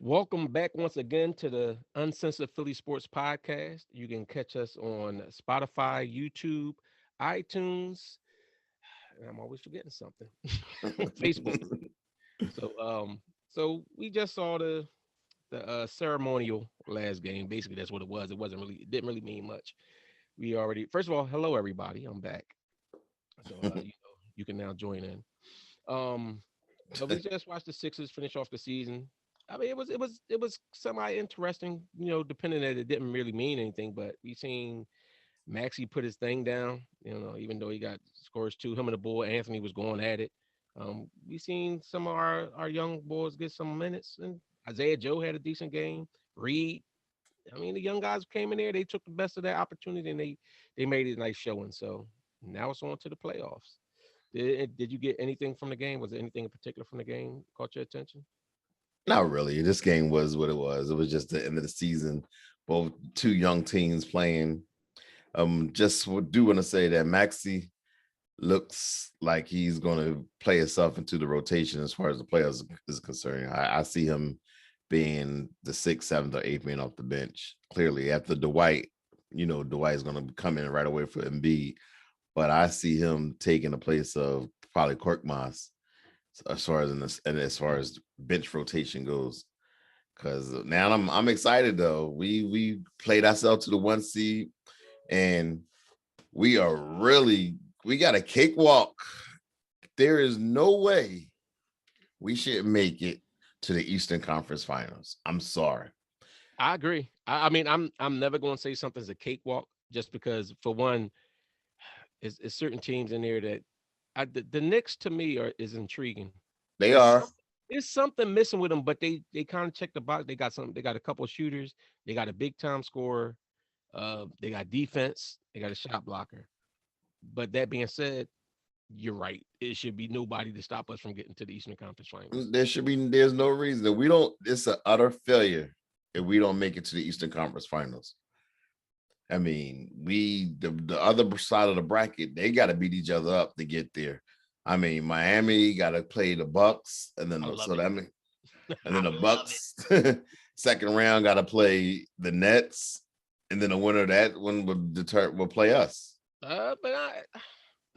Welcome back once again to the Uncensored Philly Sports Podcast. You can catch us on Spotify, YouTube, iTunes, and I'm always forgetting something. Facebook. So we just saw the ceremonial last game. Basically, that's what it was. It didn't really mean much. We already first of all, hello everybody. I'm back. So you can now join in. Um, but we just watched the Sixers finish off the season. I mean, it was semi interesting, depending that it didn't really mean anything. But we seen Maxey put his thing down, even though he got scores too. Him and the boy Anthony was going at it. We seen some of our young boys get some minutes, and Isaiah Joe had a decent game. Reed, I mean, the young guys came in there, they took the best of that opportunity, and they made it a nice showing. So now it's on to the playoffs. Did you get anything from the game? Was there anything in particular from the game caught your attention? Not really. This game was what it was. It was just the end of the season. Both two young teams playing. Just do want to say that Maxey looks like he's going to play himself into the rotation as far as the players is concerned. I see him being the sixth, seventh, or eighth man off the bench. Clearly, after Dwight, Dwight's going to come in right away for Embiid. But I see him taking the place of probably Korkmaz as far as as far as bench rotation goes. Because now I'm excited though. We played ourselves to the 1 seed, and we got a cakewalk. There is no way we should make it to the Eastern Conference Finals. I'm sorry. I agree. I mean, I'm never going to say something's a cakewalk just because, for one, is certain teams in there that the Knicks to me is intriguing. They It's are. some- it's something missing with them, but they kind of check the box. They got some. They got a couple of shooters. They got a big time scorer. They got defense. They got a shot blocker. But that being said, you're right. It should be nobody to stop us from getting to the Eastern Conference Finals. There's no reason that we don't. It's an utter failure if we don't make it to the Eastern Conference Finals. I mean, the other side of the bracket, they got to beat each other up to get there. I mean, Miami got to play the Bucks, and then I love so it. that mean, and I then the love it. Bucks second round got to play the Nets, and then the winner of that one will play us. But I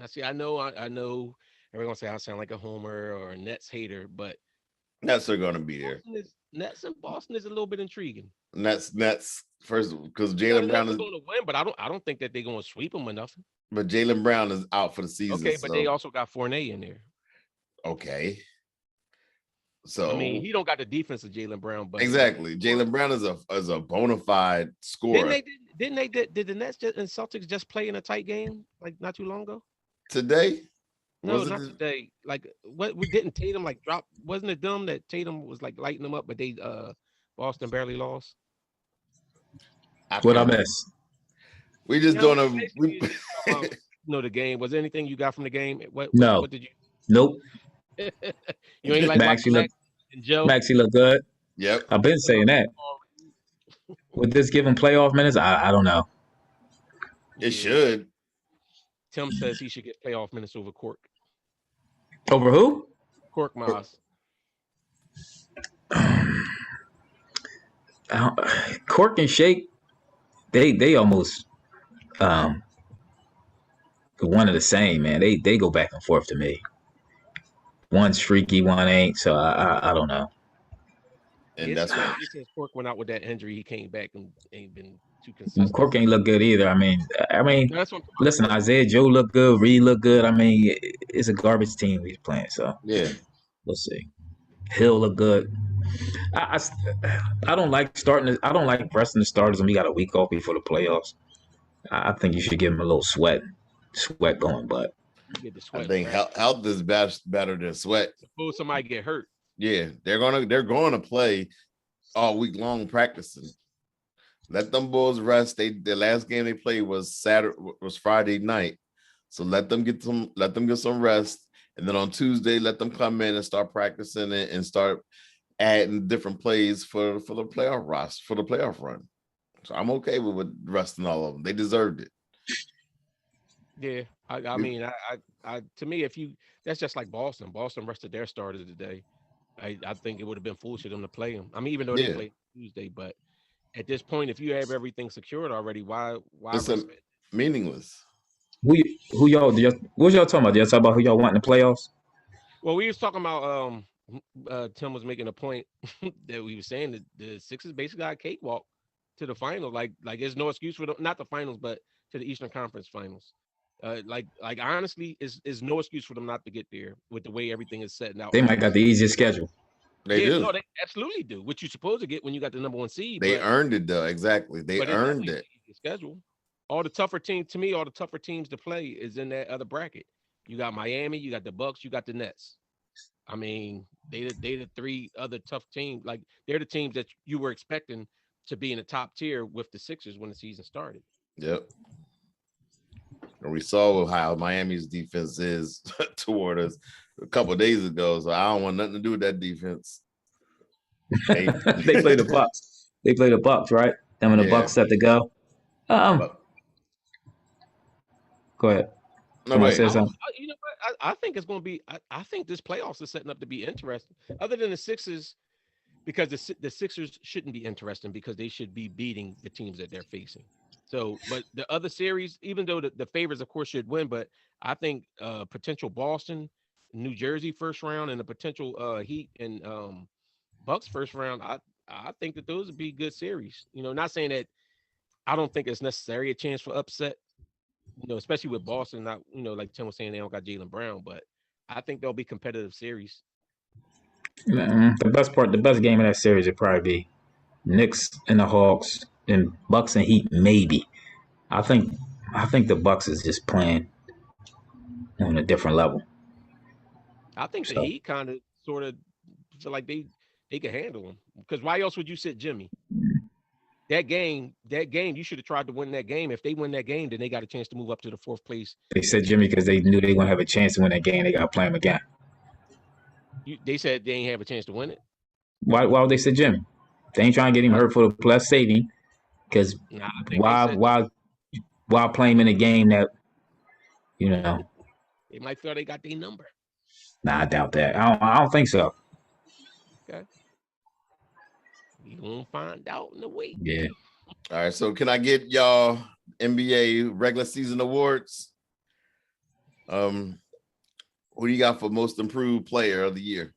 see. I know. Everyone's say I sound like a homer or a Nets hater, but Nets are going to be there. Nets and Boston is a little bit intriguing. Nets first because Yeah, the Jalen Nets Brown are is, going to win, but I don't think that they're going to sweep them or nothing. but Jalen Brown is out for the season. Okay, but they So also got Fournette in there. okay, I mean, so he don't got the defense of Jalen Brown, but exactly, Jalen Brown is a bona fide didn't scorer. they didn't they did the Nets and Celtics just play in a tight game like not too long ago? Today No, was it? not today. Like what we didn't Tatum like drop? Wasn't it dumb that Tatum was like lighting them up, but they Boston barely lost? I What I can't. miss? We just Yeah, I doing mean, a basically, it's just talking about the game. Was there anything you got from the game? What No. did you? Nope. You ain't like Maxie watching look Max and Joe. Maxie look good. Yep. I've been saying that. Would this give him playoff minutes? I don't know. It Yeah, should. Tim says he should get playoff minutes over Over who? Cork Miles. Cork and Shake, they almost um one of the same, man. They go back and forth to me. One's freaky, one ain't. So I don't know. And Yeah, that's what they says Cork went out with that injury. He came back and ain't been too consistent. Cork ain't look good either. I mean, No, that's what I'm talking listen, about. Isaiah Joe look good, Reed look good. I mean, it's a garbage team he's playing. So yeah. we'll see. Hill look good. I, I don't like starting. I don't like resting the starters when we got a week off before the playoffs. I think you should give them a little sweat going. But You get the I sweat think back. health is better than sweat. Suppose somebody get hurt. Yeah, they're gonna play all week long practicing. Let them boys rest. The last game they played was Friday night. So let them get some rest. And then on Tuesday, let them come in and start practicing it and start adding different plays for the playoff roster, for the playoff run. So I'm okay with resting all of them. They deserved it. Yeah, I mean, I to me, if you that's just like Boston. Boston rested their starters today. I think it would have been foolish of them to play him. I mean, even though they Yeah, played Tuesday, but at this point, if you have everything secured already, why it's a risk it? meaningless. Who y'all? What y'all talking about? Y'all talking about who y'all want in the playoffs? Well, we was talking about Tim was making a point that we were saying that the Sixers basically got a cakewalk to the final. Like there's no excuse for them, not the finals, but to the Eastern Conference Finals. Like honestly, is no excuse for them not to get there with the way everything is setting out They right might now. got the easiest schedule. They Yeah, do. no, they absolutely do. What you supposed to get when you got the number one seed, They earned it though. Exactly. They but it's earned definitely it. the easiest schedule. All the tougher teams to me, all the tougher teams to play is in that other bracket. You got Miami, you got the Bucks, you got the Nets. I mean, they the three other tough teams. Like they're the teams that you were expecting to be in the top tier with the Sixers when the season started. Yep. And we saw how Miami's defense is toward us a couple of days ago. So I don't want nothing to do with that defense. They play the Bucks. They play the Bucks, right? Then when the Yeah. Bucks set to go. But, Go ahead. no, Somebody wait. said something. You know what? I think it's going to be. I think this playoffs is setting up to be interesting. Other than the Sixers, because the Sixers shouldn't be interesting because they should be beating the teams that they're facing. So, but the other series, even though the favorites, of course, should win, but I think potential Boston, New Jersey first round, and the potential Heat and Bucks first round, I think that those would be good series. You know, not saying that I don't think it's necessary a chance for upset. You know, especially with Boston, not like Tim was saying, they don't got Jalen Brown, but I think there'll be competitive series. The best game of that series would probably be Knicks and the Hawks, and Bucks and Heat. Maybe. I think. I think the Bucks is just playing on a different level. I think the So Heat kind of sort of feel like they can handle them because why else would you sit Jimmy? That game, you should have tried to win that game. If they win that game, then they got a chance to move up to the fourth place. they said Jimmy because they knew they were gonna have a chance to win that game. They got to play him again. They said they ain't have a chance to win it. Why would they say Jimmy? They ain't trying to get him hurt for the plus saving. Because Nah, I think they why said why why play him in a game that you know? they might feel they got their number. Nah, I doubt that. I don't think so. Okay, we gonna find out in a week. Yeah. All right. So can I get y'all NBA regular season awards? Who do you got for most improved player of the year?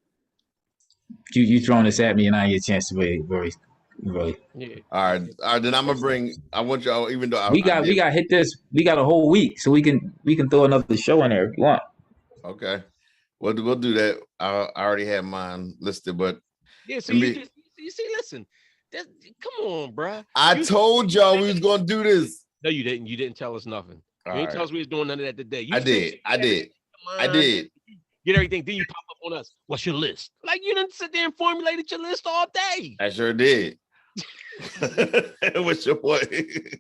You throwing this at me and I get a chance to really. Yeah. All right. Then I'm gonna bring. I want y'all, even though We got hit this. We got a whole week, so we can throw another show in there if you want. Okay. We'll do that. I already have mine listed, but Yeah. So you see, listen. Come on, bruh. I told y'all we was gonna do this. No, you didn't. You didn't tell us nothing. All You didn't right. tell us we was doing none of that today. I did. Get everything. Then you pop up on us. What's your list? Like you didn't sit there and formulated your list all day. I sure did. What's your point?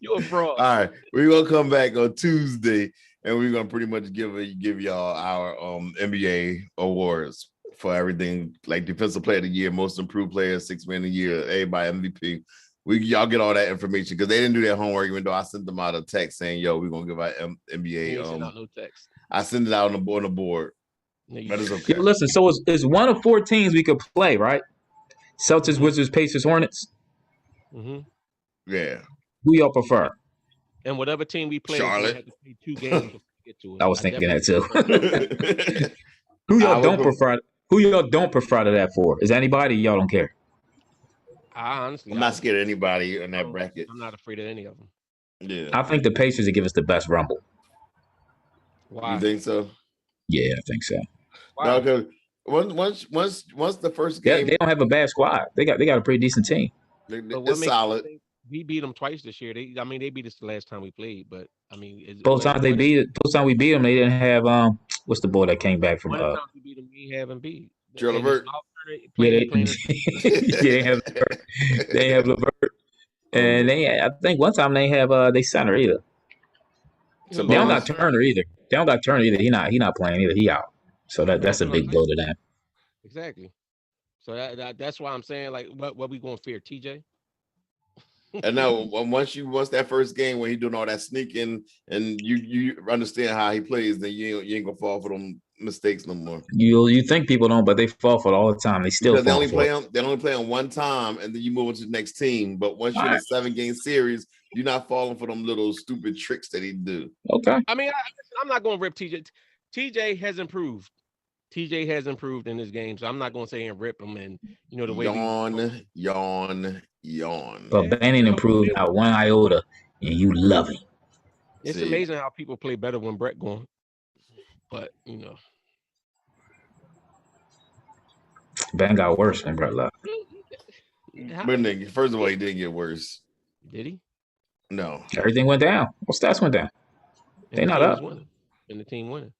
You're a fraud. All right, we're gonna come back on Tuesday, and we're gonna pretty much give y'all our NBA awards for everything, like defensive player of the year, most improved player, 6 man of the year, everybody MVP. Y'all get all that information because they didn't do their homework, even though I sent them out a text saying, "Yo, we're gonna give out NBA." You ain't send out no text. I sent it out on the board, No, but it's okay. Yo, listen, so it's one of 4 teams we could play, right? Celtics, Wizards, Pacers, Hornets. Mm-hmm. Yeah. Who y'all prefer? And whatever team we play, Charlotte. we have to play 2 games before we get to it. I was thinking that too. I Who y'all don't would- prefer? Who y'all don't prefer to that for? Is anybody y'all don't care? Honestly, I'm not scared of anybody in that bracket. I'm not afraid of any of them. Yeah. I think the Pacers would give us the best rumble. Why? You think so? Yeah, I think so. Why? No, because once the first They game, don't have a bad squad. They got a pretty decent team. But what it's makes you solid. think we beat them twice this year? They beat us the last time we played, but I mean, Both times we beat them, they didn't have what's the boy that came back from One of the times we beat them, we haven't beat. Joe And Levert. yeah, playing. they have they have Levert. And I think one time they have they center either. So They don't bonus. got Turner either. He not playing either. He out. So that's a big blow to them. Exactly. So that's why I'm saying, like, what we going to fear, TJ? And now once that first game when he doing all that sneaking and you understand how he plays, then you ain't gonna fall for them mistakes no more. You think people don't, but they fall for it all the time. They still Because fall for it. they only play on one time and then you move into the next team. But once you're in a 7-game series, you're not falling for them little stupid tricks that he do. Okay. I mean, I'm not going to rip TJ. TJ has improved. TJ has improved in this game, so I'm not going to say and rip him. And the way yawn. But Ben ain't improved not one iota, and you love him. It's amazing how people play better when Brett going. But Ben got worse when Brett left. First of all, he didn't get worse. Did he? No. Everything went down. Well, stats went down. They not up. And the team winning.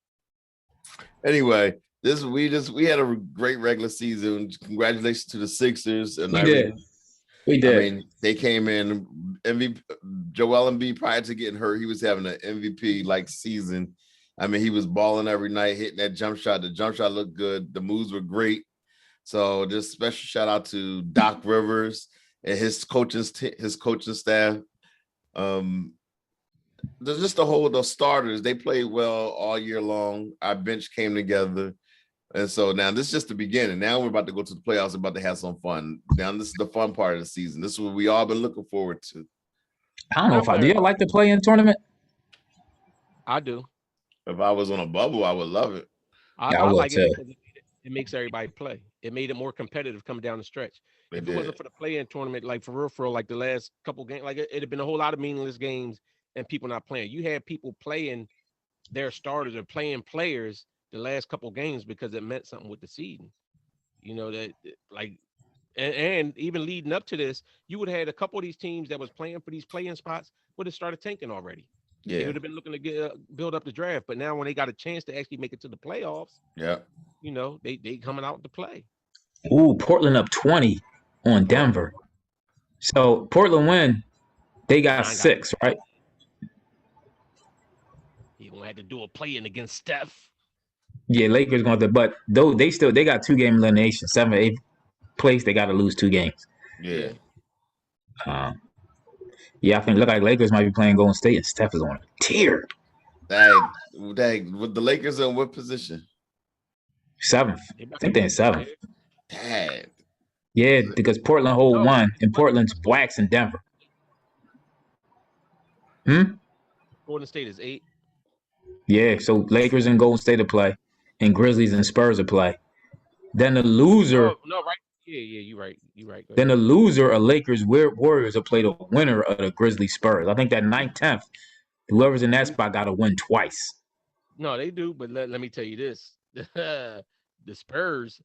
Anyway, we had a great regular season. Congratulations to the Sixers. And We did. I mean, they came in MVP. Joel Embiid, prior to getting hurt, he was having an MVP like season. I mean, he was balling every night, hitting that jump shot. The jump shot looked good. The moves were great. So just special shout out to Doc Rivers and his coaching staff. Just the starters, they played well all year long. Our bench came together. And so now this is just the beginning. Now we're about to go to the playoffs, about to have some fun. Now this is the fun part of the season. This is what we all been looking forward to. I don't know do you like to play in tournament? I do. If I was on a bubble, I would love it. I like it because it makes everybody play. It made it more competitive coming down the stretch. If it wasn't for the play-in tournament, like for real, like the last couple games, like it'd have been a whole lot of meaningless games and people not playing. You had people playing their starters or playing players the last couple games because it meant something with the seeding. That like, and even leading up to this, you would have had a couple of these teams that was playing for these play-in spots would have started tanking already. Yeah, they would have been looking to build up the draft. But now when they got a chance to actually make it to the playoffs, they coming out to play. Ooh, Portland up 20 on Denver. So Portland win, they got 6, right? You gonna have to do a play-in against Steph. Yeah, Lakers going to, but though they got 2-game elimination, 7th, 8th place. They got to lose 2 games. Yeah. Yeah, I think look like Lakers might be playing Golden State and Steph is on a tear. Dang, with the Lakers in what position? 7th. I think they're in 7th. Dang. Yeah, because Portland hold 1 and Portland's wax in Denver. Golden State is 8. Yeah, so Lakers and Golden State to play, and Grizzlies and Spurs to play. Then the loser. No, right. Yeah, you're right. Then the loser of Lakers Warriors will play the winner of the Grizzlies Spurs. I think that 9th, 10th, whoever's in that spot got to win twice. No, they do, but let me tell you this: the Spurs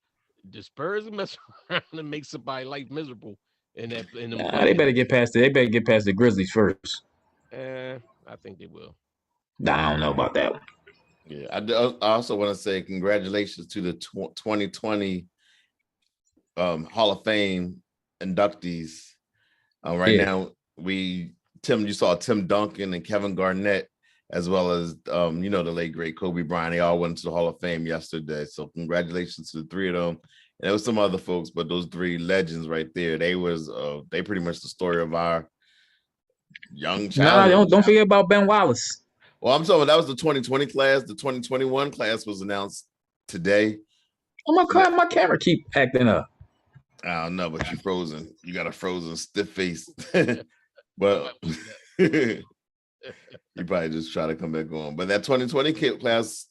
mess around and make somebody's life miserable in the. They better get past They better get past the Grizzlies first. I think they will. I don't know about that one. Yeah, I also want to say congratulations to the 2020 Hall of Fame inductees. Now, you saw Tim Duncan and Kevin Garnett, as well as the late great Kobe Bryant. They all went to the Hall of Fame yesterday. So congratulations to the 3 of them. And there was some other folks, but those 3 legends right there, they pretty much the story of our young child. No, don't forget about Ben Wallace. Well, I'm sorry, that was the 2020 class. The 2021 class was announced today. Oh, my camera keep acting up. I don't know, but you're frozen. You got a frozen stiff face. But you probably just try to come back on. But that 2020 class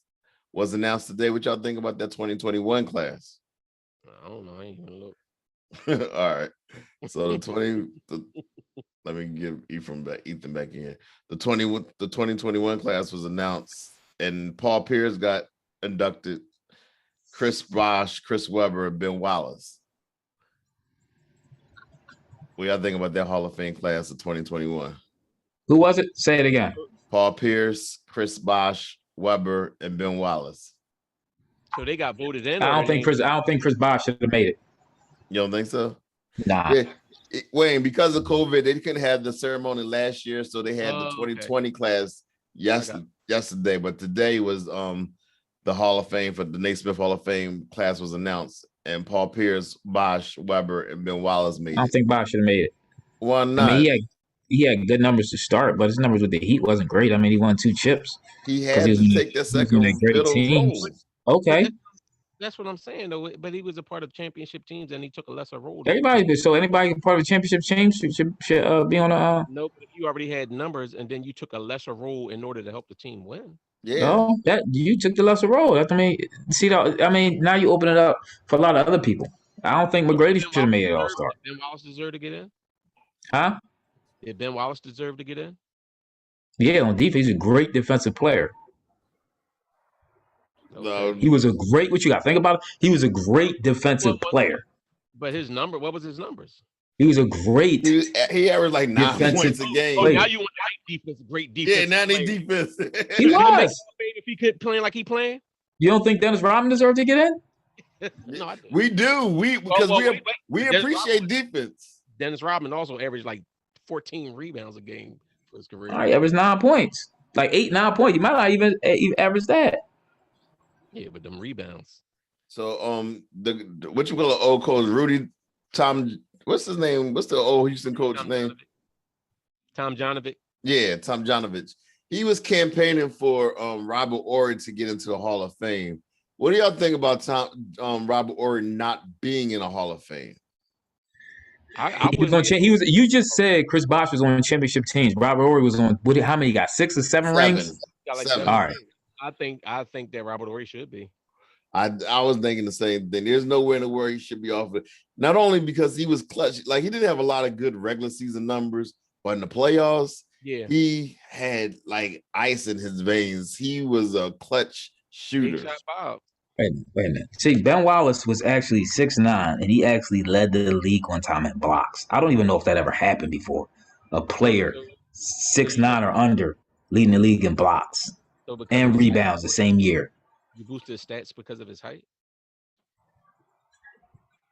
was announced today. What y'all think about that 2021 class? I don't know. I ain't gonna look. All right. So let me give Ethan back in. The 2021 class was announced, and Paul Pierce got inducted. Chris Bosh, Chris Webber, and Ben Wallace. What y'all think about that Hall of Fame class of 2021? Who was it? Say it again. Paul Pierce, Chris Bosh, Webber, and Ben Wallace. So they got voted in. I don't think Chris Bosh should have made it. You don't think so? Nah. Yeah. Wayne, because of COVID, they couldn't have the ceremony last year, so they had the 2020 class yesterday. But today was the Hall of Fame for the Naismith Hall of Fame class was announced, and Paul Pierce, Bosh, Webber, and Ben Wallace made it. I don't think Bosh should have made it. Why I mean, not? he had good numbers to start, but his numbers with the Heat wasn't great. I mean, he won 2 chips He because had to take that he was on a second great fiddle team. role. But Okay, that's what I'm saying though. But he was a part of championship teams, and he took a lesser role than everybody. So anybody part of the championship team should be on a. no. But if you already had numbers, and then you took a lesser role in order to help the team win. Yeah. No, that you took the lesser role. That's, I mean, see, I mean, now you open it up for a lot of other people. I don't think So did McGrady Ben should have Wallace made it All deserve? Star. Did Ben Wallace deserve to get in? Huh? Did Ben Wallace deserve to get in? Yeah, on defense, he's a great defensive player. Okay. He was a great. What you got to think about it? He was a great defensive What? player. But his number. What was his numbers? He was a great He averaged like 9 defensive points a Oh, game. now player. you want great Yeah, defense. 90 player. defense. He Wouldn't it make was. you if he could playing like he playing? You don't think Dennis Rodman deserved to get in? No, I do. We do. We Dennis appreciate Rodman, defense. Dennis Rodman also averaged like 14 rebounds a game for his career. All right, averaged 9 points, like 8, 9 points. You might not even average that. Yeah, but them rebounds. So the what you call an old coach, Rudy Tom, what's his name? What's the old Houston coach name? Tom Jonovic. Yeah, Tom Jonovich. He was campaigning for Robert Ory to get into the Hall of Fame. What do y'all think about Robert Ory not being in a Hall of Fame? He was on. He was. You just said Chris Bosh was on championship teams. Robert Ory was on. How many? He got 6 or 7 rings. Got like Seven. All right. I think that Robert Ory should be. I was thinking the same thing. There's nowhere in the world he should be off it. Not only because he was clutch, like he didn't have a lot of good regular season numbers, but in the playoffs, Yeah, he had like ice in his veins. He was a clutch shooter. Big shot Bob. Wait a minute. See, Ben Wallace was actually 6'9", and he actually led the league one time in blocks. I don't even know if that ever happened before. A player 6'9" or under leading the league in blocks and rebounds the same year. You boosted his stats because of his height.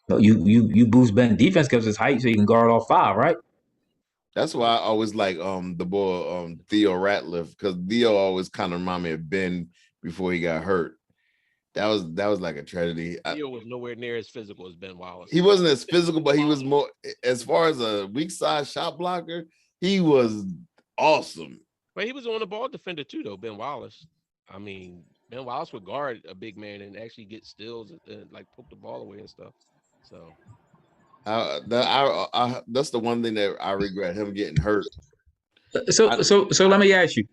No, you boost Ben defense because of his height, so you can guard all 5, right? That's why I always like the boy Theo Ratliff, because Theo always kind of reminded me of Ben before he got hurt. That was like a tragedy. Theo was nowhere near as physical as Ben Wallace. He wasn't as physical, but he was more, as far as a weak side shot blocker, he was awesome. But he was on the ball defender too, though. Ben Wallace. I mean, Ben Wallace would guard a big man and actually get steals and like poke the ball away and stuff. So that's the one thing that I regret, him getting hurt. So let me ask you,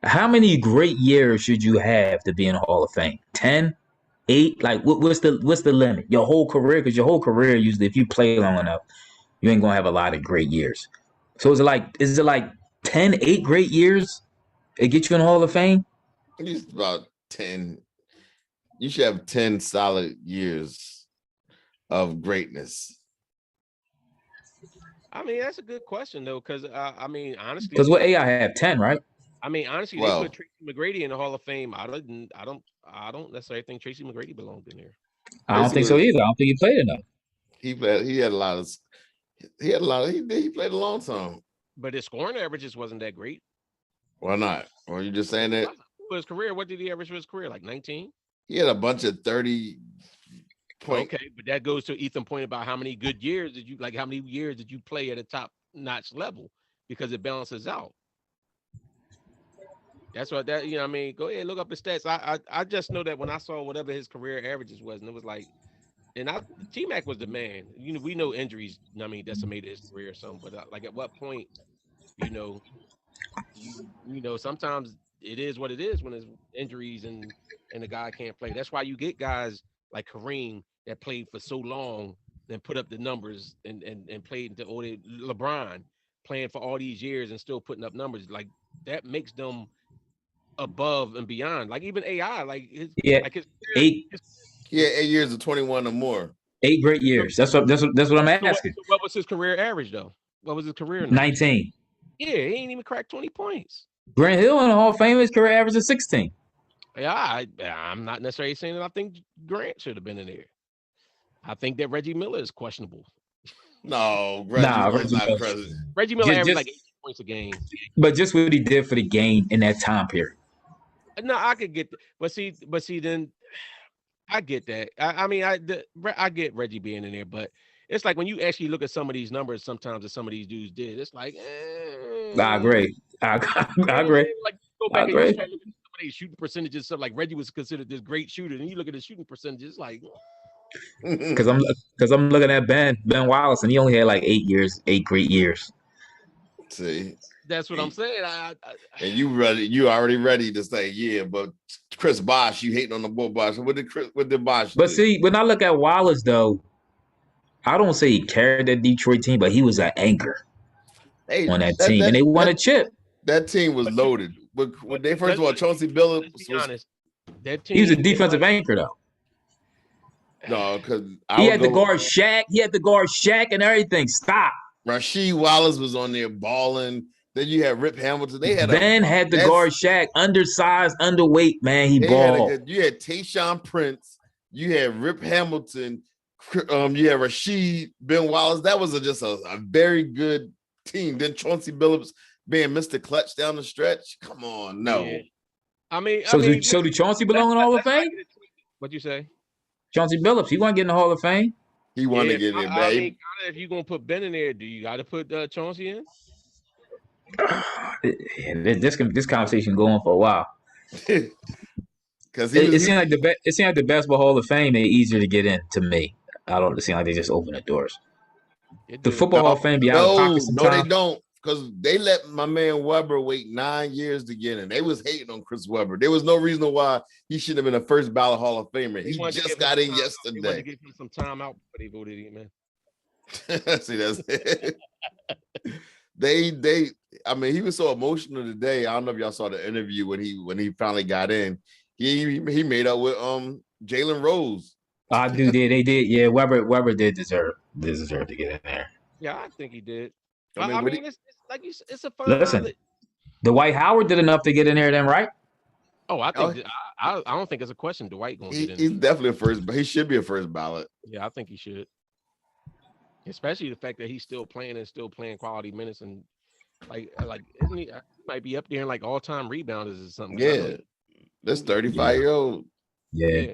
how many great years should you have to be in the Hall of Fame? 10, 8? Like what's the limit? Your whole career, because your whole career usually, if you play long enough, you ain't gonna have a lot of great years. So is it like 10, 8 great years to get you in the Hall of Fame? It's about 10. You should have 10 solid years of greatness. I mean, that's a good question though, because I mean, honestly, because what AI have 10, right? I mean, honestly, they put Tracy McGrady in the Hall of Fame. I don't necessarily think Tracy McGrady belonged in there. I don't think so either. I don't think he played enough. He played a long time. But his scoring averages wasn't that great. Why not? Or you just saying that? For his career, what did he average for his career? Like 19? He had a bunch of 30 point. Okay, but that goes to Ethan's point about how many years did you play at a top notch level, because it balances out. That's what that, I mean, go ahead, look up his stats. I just know that when I saw whatever his career averages was, and it was like, and T-Mac was the man. We know injuries, decimated his career or something, but like at what point, sometimes it is what it is when there's injuries and the guy can't play. That's why you get guys like Kareem that played for so long and put up the numbers and played into LeBron playing for all these years and still putting up numbers. Like that makes them above and beyond. Like even AI, like his 8 years of 21 or more. 8 great years. That's what I'm asking. So what was his career average though? What was his career? 19. Yeah, he ain't even cracked 20 points. Grant Hill in the Hall of Fame, his career average is 16. Yeah, I'm not necessarily saying that I think Grant should have been in there. I think that Reggie Miller is questionable. No, Reggie's not present. Reggie Miller averaged like 8 points a game. But just what he did for the game in that time period. No, I could get, but see, then I get that. I get Reggie being in there, but it's like when you actually look at some of these numbers, sometimes that some of these dudes did, it's like, I agree. I you know what I'm agree. saying? Like go I back and you agree. start looking at some of these shooting percentages, stuff like Reggie was considered this great shooter, and you look at his shooting percentages, like Because I'm looking at Ben Wallace, and he only had like 8 years, 8 great years. See, that's what I'm saying. and you already ready to say, yeah, but Chris Bosh, you hating on the boy Bosh. What did Bosh But do? see, when I look at Wallace, though, I don't say he carried that Detroit team, but he was an anchor Hey, on that that team, and that they won a that chip. that team was but you, loaded. But when they first let's of all, Chauncey be Billups was honest. That He was a team, defensive anchor, though. no, because I He would had to go. guard Shaq. He had to guard Shaq and everything. Stop. Rasheed Wallace was on there balling. Then you had Rip Hamilton. They had a Ben had to guard that's Shaq, undersized, underweight, man. He they had a balled. good. You had Tayshaun Prince. You had Rip Hamilton. You had Rasheed Ben Wallace. That was just a very good team. Then Chauncey Billups being Mr. Clutch down the stretch. Come on, no. yeah. I mean, So listen, did Chauncey belong in the Hall of let's not Fame? get it twisted. What you say? Chauncey Billups, he wasn't getting the Hall of Fame. He wanted Yeah, to get it, I mean, babe. kinda, if you're gonna put Ben in there, do you got to put Chauncey in? This conversation going for a while. Because It seemed like the basketball Hall of Fame they easier to get in to me. I don't. It seems like they just open the doors. It The do. football Hall of Fame be out of pocket no, they sometimes. don't. Because they let my man Weber wait 9 years to get in. They was hating on Chris Weber. There was no reason why he should have been a first ballot Hall of Famer. They He wanted to just give him got some in time out. They wanted to yesterday. give him some time out before they voted him in. See, that's they. I mean, he was so emotional today. I don't know if y'all saw the interview when he finally got in. He made up with Jalen Rose. I do. They did. Yeah, Weber did deserve to get in there. Yeah, I think he did. I mean, It's like it's a fine line. Listen, Dwight Howard did enough to get in there, then, right? Oh, I think I don't think it's a question. Dwight gonna get in. he's definitely a first. He should be a first ballot. Yeah, I think he should. Especially the fact that he's still playing quality minutes, and like isn't he might be up there in like all time rebounders or something. Yeah, that's 35-year-old. Yeah.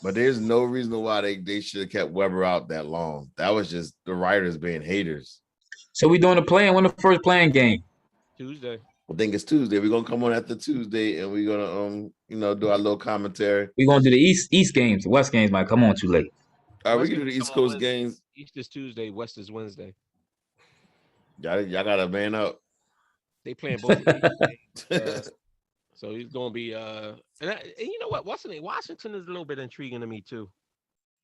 But there's no reason why they should have kept Weber out that long. That was just the writers being haters. So we doing the play-in. When the first playing game? Tuesday. I think it's Tuesday. We're gonna come on after Tuesday and we're gonna do our little commentary. We're gonna do the East games. The West games might come on too late. All right, we can do the East Coast games. East is Tuesday, West is Wednesday. Y'all gotta man up. They playing both of these games. So he's gonna be and you know what? Washington is a little bit intriguing to me too.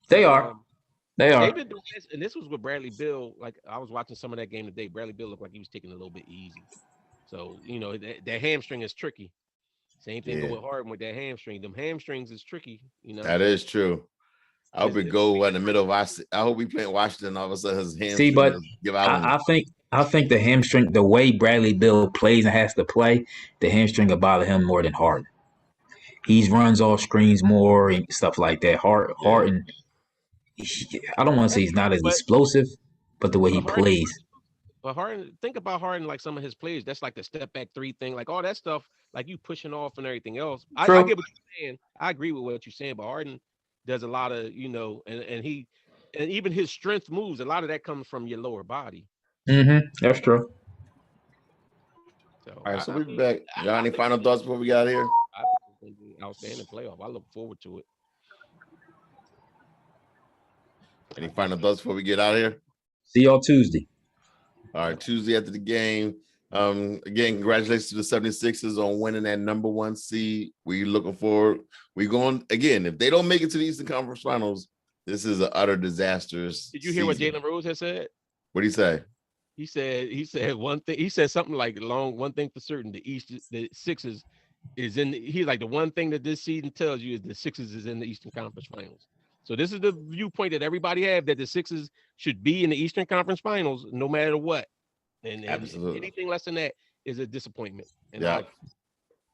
They are. They've been doing this, and this was with Bradley Beal. Like I was watching some of that game today. Bradley Beal looked like he was taking it a little bit easy. So that hamstring is tricky. Same thing go with Harden with that hamstring. Them hamstrings is tricky. That is true. I hope we go in the middle of I hope we playing Washington. All of a sudden, his hamstring. See, but give out I think the hamstring, the way Bradley Beal plays and has to play, the hamstring will bother him more than Harden. He runs off screens more and stuff like that. Harden, I don't want to say he's not as explosive, but the way he plays. But Harden, think about Harden like some of his plays. That's like the step back three thing, like all that stuff, like you pushing off and everything else. I get what you're saying. I agree with what you're saying, but Harden does a lot of, and even his strength moves, a lot of that comes from your lower body. That's true. So, all right, so we'll be back. Y'all any final thoughts before we got here? I think it's an outstanding playoff. I look forward to it. Any final thoughts before we get out of here? See y'all Tuesday. All right, Tuesday after the game. Again, congratulations to the 76ers on winning that number 1 seed. We looking forward. We going again. If they don't make it to the Eastern Conference Finals, this is an utter disastrous. Did you hear what Jalen Rose has said? What did he say? He said one thing. He said something like one thing for certain. The Sixers is in. He's like the one thing that this season tells you is the Sixers is in the Eastern Conference Finals. So this is the viewpoint that everybody have, that the Sixers should be in the Eastern Conference Finals no matter what. And anything less than that is a disappointment. And and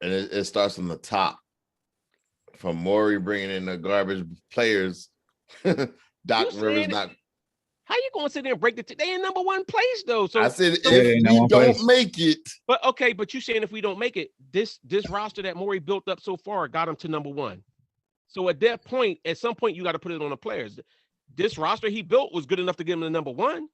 it starts from the top. From Morey bringing in the garbage players. Doc Rivers not. How you going to sit there and break they in number 1 place though? So I said if we don't make it. But okay, but you saying if we don't make it, this roster that Morey built up so far got him to number 1. So at that point, at some point, you got to put it on the players. this roster he built was good enough to get him the number one.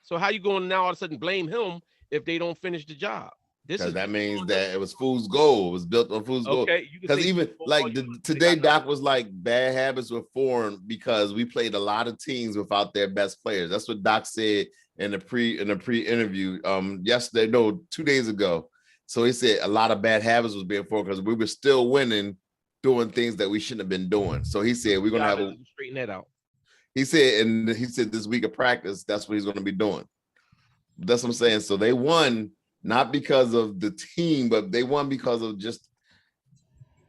So how you going to now all of a sudden blame him if they don't finish the job? This Because is that means that it was fool's gold. It was built on fool's gold. okay. You can Because say even football, like you know, they today, got Doc was like bad habits were formed because we played a lot of teams without their best players. That's what Doc said in the pre-interview yesterday, no, 2 days ago. So he said a lot of bad habits was being formed because we were still winning, doing things that we shouldn't have been doing. So he said we're gonna have a straighten that out. he said this week of practice, that's what he's gonna be doing. That's what I'm saying. So they won not because of the team, but they won because of just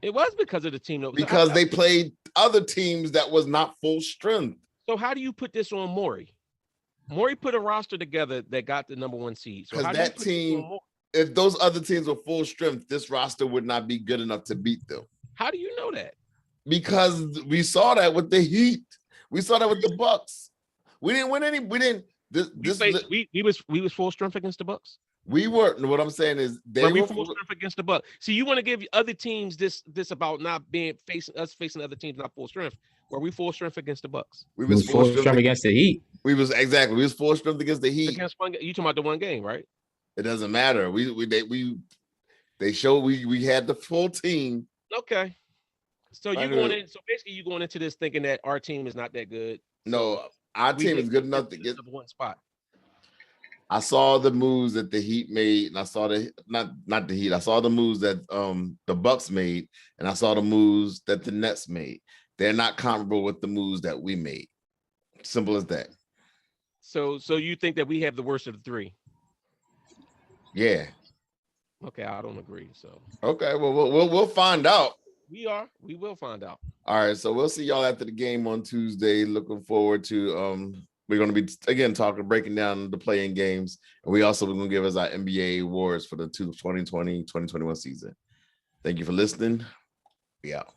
It was because of the team, though. because they played other teams that was not full strength. So how do you put this on Maury? Maury put a roster together that got the number one seed. So because how that do you team, if those other teams were full strength, this roster would not be good enough to beat them. How do you know that? Because we saw that with the Heat. We saw that with the Bucks. We didn't win any. We didn't. We was full strength against the Bucks. We were. What I'm saying is they were were full strength against the Bucks. See, you want to give other teams this about not being facing other teams not full strength. Were we full strength against the Bucks? We was full strength against the Heat. We was full strength against the Heat. Against one, you talking about the one game, right? It doesn't matter. They showed we had the full team. Okay. So you going in? So basically, you going into this thinking that our team is not that good. No, so our team is good enough to get number one spot. I saw the moves that the Heat made, and I saw not the Heat. I saw the moves that the Bucks made, and I saw the moves that the Nets made. They're not comparable with the moves that we made. Simple as that. So you think that we have the worst of the three? Yeah. Okay, I don't agree. So okay, well we'll find out. We will find out. All right, so we'll see y'all after the game on Tuesday. Looking forward to we're going to be again breaking down the playing games, and we also going to give us our NBA awards for the 2020-2021 season. Thank you for listening. We out.